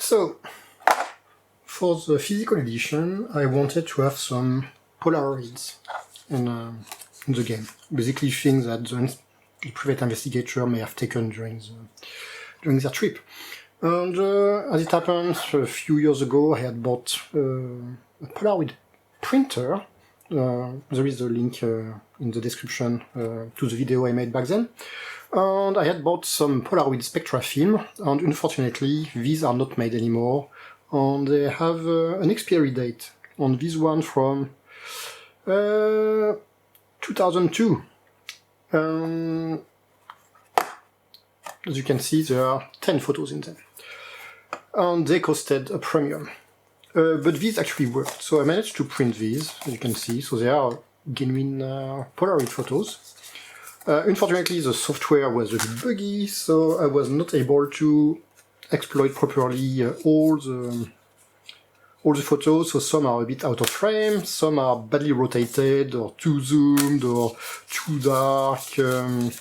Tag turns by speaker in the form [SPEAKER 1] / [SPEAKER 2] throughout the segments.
[SPEAKER 1] So, for the physical edition, I wanted to have some Polaroids in the game. Basically things that the private investigator may have taken during their trip. And as it happens, a few years ago I had bought a Polaroid printer. There is a link in the description to the video I made back then. And I had bought some Polaroid Spectra film, and unfortunately these are not made anymore, and they have an expiry date on this one from 2002. As you can see, there are 10 photos in them, and they costed a premium. But these actually worked, so I managed to print these, as you can see, so they are genuine Polaroid photos. Unfortunately, the software was a bit buggy, so I was not able to exploit properly all the photos. So some are a bit out of frame, some are badly rotated, or too zoomed, or too dark. And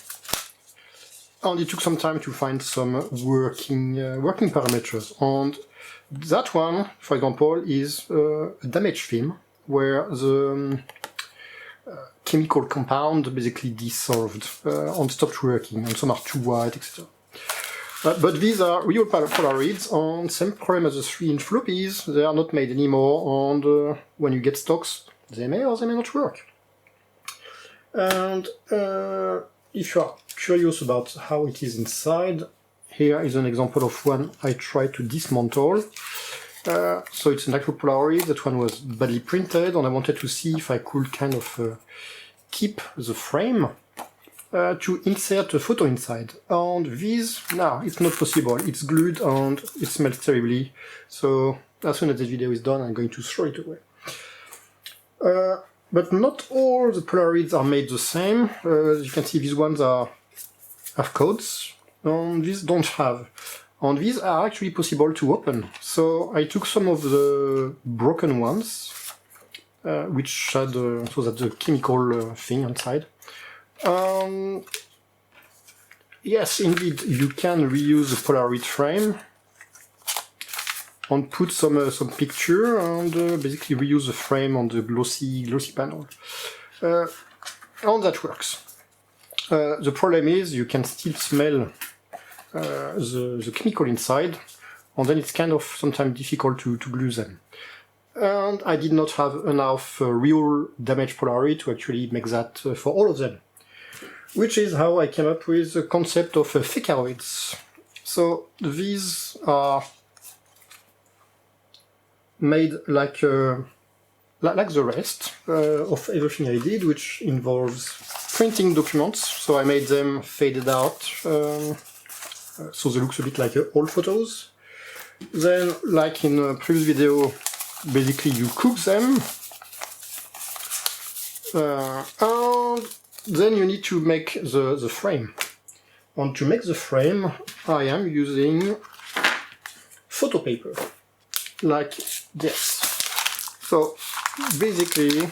[SPEAKER 1] it took some time to find some working parameters. And that one, for example, is a damaged film where the chemical compound basically dissolved and stopped working, and some are too white, etc. But these are real Polaroids, and same problem as the 3-inch floppies, they are not made anymore, and when you get stocks, they may or they may not work. And if you are curious about how it is inside, here is an example of one I tried to dismantle. So it's an actual Polaroid. That one was badly printed, and I wanted to see if I could kind of keep the frame to insert a photo inside. And this, no, it's not possible. It's glued and it smells terribly. So as soon as this video is done, I'm going to throw it away. But not all the Polaroids are made the same. As you can see, these ones have codes, and these don't have. And these are actually possible to open. So I took some of the broken ones, which had so that the chemical thing inside. Yes, indeed, you can reuse the Polaroid frame and put some picture and basically reuse the frame on the glossy panel. And that works. The problem is you can still smell the chemical inside, and then it's kind of sometimes difficult to glue them. And I did not have enough real damaged Polaroid to actually make that for all of them. Which is how I came up with the concept of Fakearoids. So these are made like the rest of everything I did, which involves printing documents. So I made them faded out, so they look a bit like old photos. Then, like in a previous video, basically you cook them, and then you need to make the frame. And to make the frame, I am using photo paper, like this. So basically,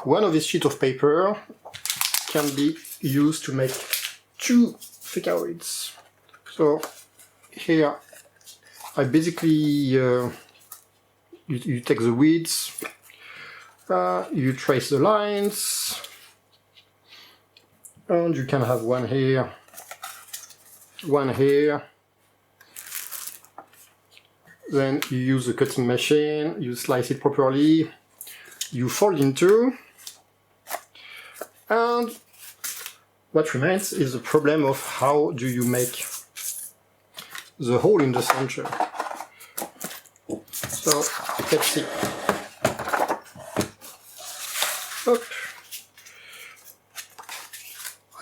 [SPEAKER 1] one of these sheets of paper can be used to make 2 Fakearoids. So here I basically you take the widths, you trace the lines, and you can have one here, one here. Then you use the cutting machine, you slice it properly, you fold in two, and what remains is the problem of how do you make the hole in the center. So let's see. Up.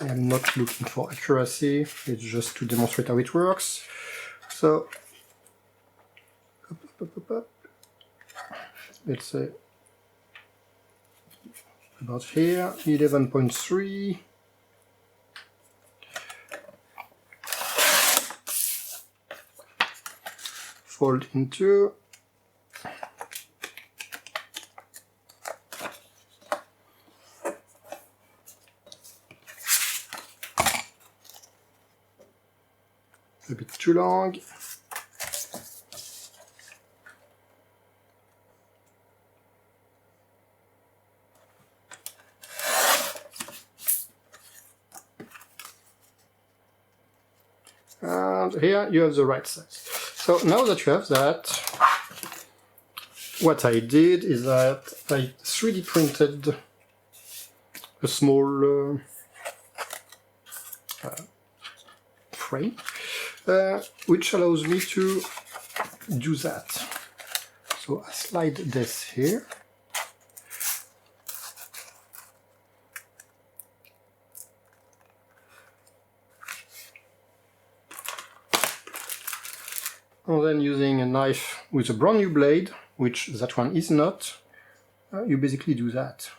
[SPEAKER 1] I am not looking for accuracy, it's just to demonstrate how it works. So up. Let's say about here, 11.3. Fold into. a bit too long. And here you have the right size. So now that you have that, what I did is that I 3D printed a small frame, which allows me to do that. So I slide this here. And then using a knife with a brand new blade, which that one is not, you basically do that.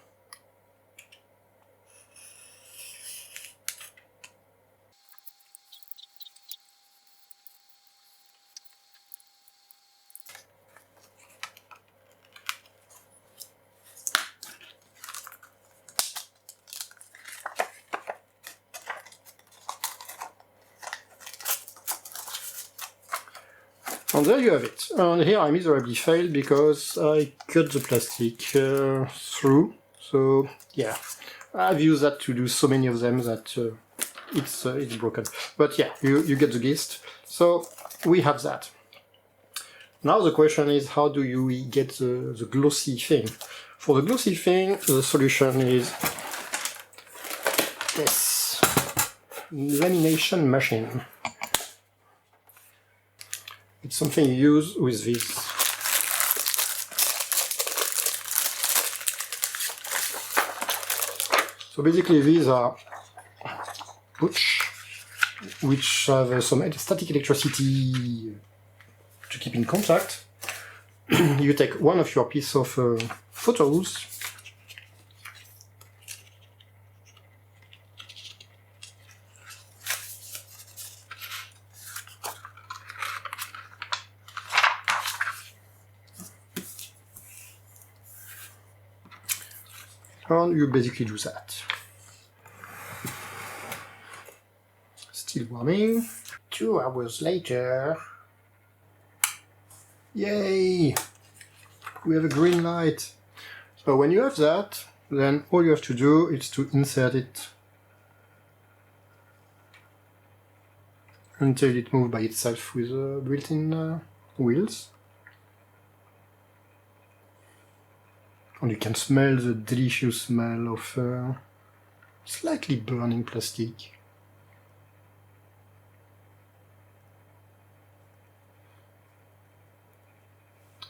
[SPEAKER 1] And there you have it. And here I miserably failed because I cut the plastic through. So yeah, I've used that to do so many of them that it's broken. But yeah, you get the gist. So we have that. Now the question is, how do you get the glossy thing? For the glossy thing, the solution is this lamination machine. It's something you use with this. So basically these are pouch, which have some static electricity to keep in contact. You take one of your piece of photos, and you basically do that. Still warming. 2 hours later. Yay! We have a green light. So when you have that, then all you have to do is to insert it until it moves by itself with built-in wheels. And you can smell the delicious smell of slightly burning plastic.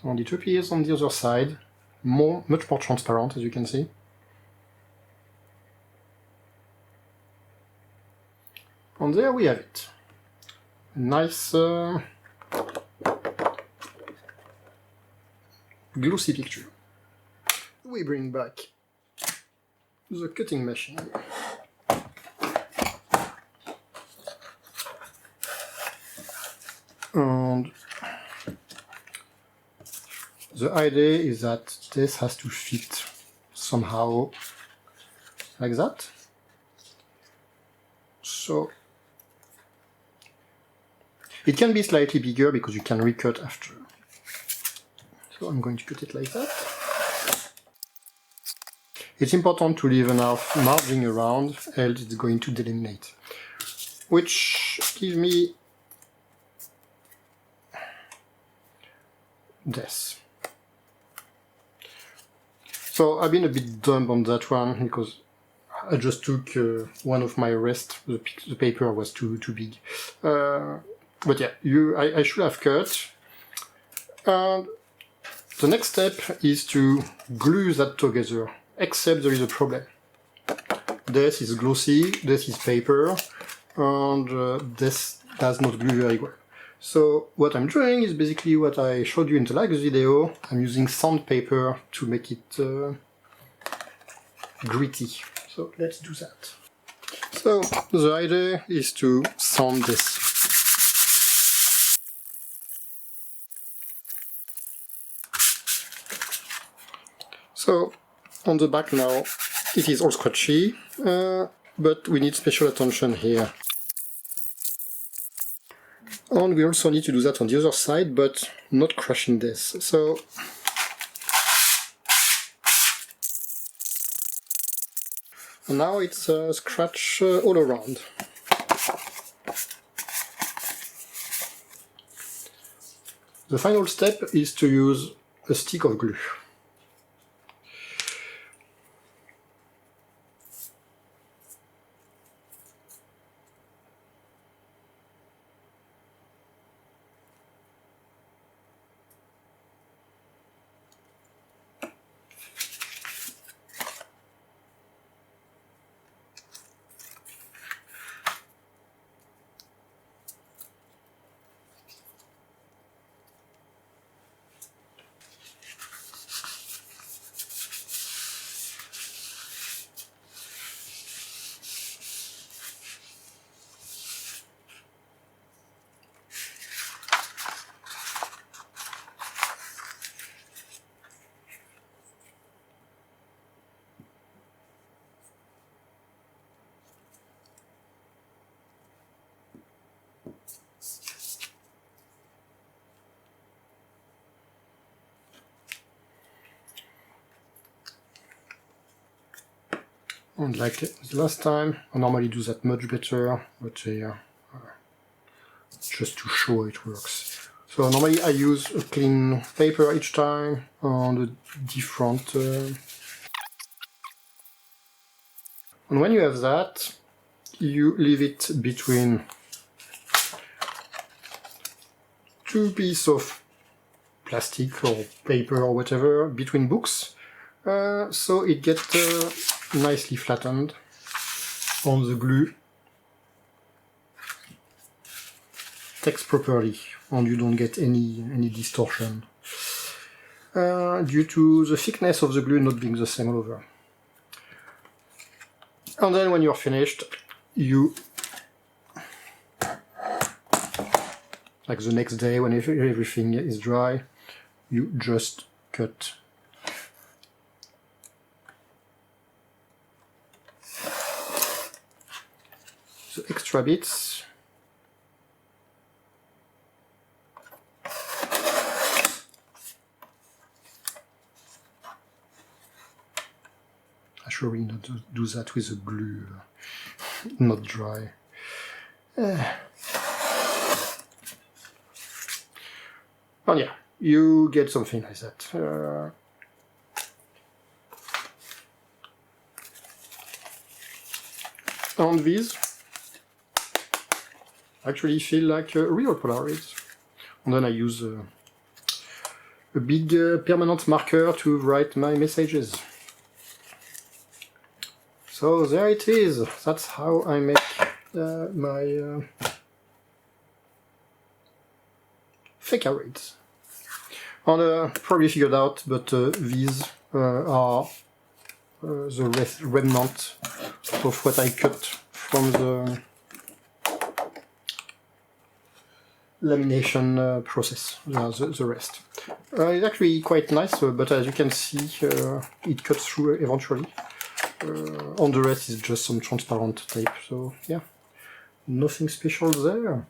[SPEAKER 1] And it appears on the other side, much more transparent, as you can see. And there we have it. A nice glossy picture. We bring back the cutting machine. And the idea is that this has to fit somehow like that. So it can be slightly bigger because you can recut after. So I'm going to cut it like that. It's important to leave enough margin around, else it's going to delaminate. Which gives me this. So I've been a bit dumb on that one because I just took one of my wrists. The paper was too big. But yeah, I should have cut. And the next step is to glue that together. Except there is a problem. This is glossy, this is paper, and this does not glue very well. So what I'm doing is basically what I showed you in the last video. I'm using sandpaper to make it gritty. So let's do that. So the idea is to sand this. So on the back now, it is all scratchy, but we need special attention here. And we also need to do that on the other side, but not crushing this. So and now it's scratch all around. The final step is to use a stick of glue. And like the last time, I normally do that much better, but just to show it works. So normally I use a clean paper each time on a different... And when you have that, you leave it between two pieces of plastic or paper or whatever, between books, so it gets nicely flattened on the glue, sticks properly, and you don't get any distortion due to the thickness of the glue not being the same all over. And then when you're finished, you, like the next day when everything is dry, you just cut the extra bits. I should really not do that with the glue, not dry. And yeah, you get something like that. And these actually feel like real Polaroids. And then I use a big permanent marker to write my messages. So there it is. That's how I make my Fakearoids. And probably figured out, but these are the remnant of what I cut from the lamination process, the rest. It's actually quite nice, but as you can see, it cuts through eventually. On the rest is just some transparent tape, so yeah, nothing special there.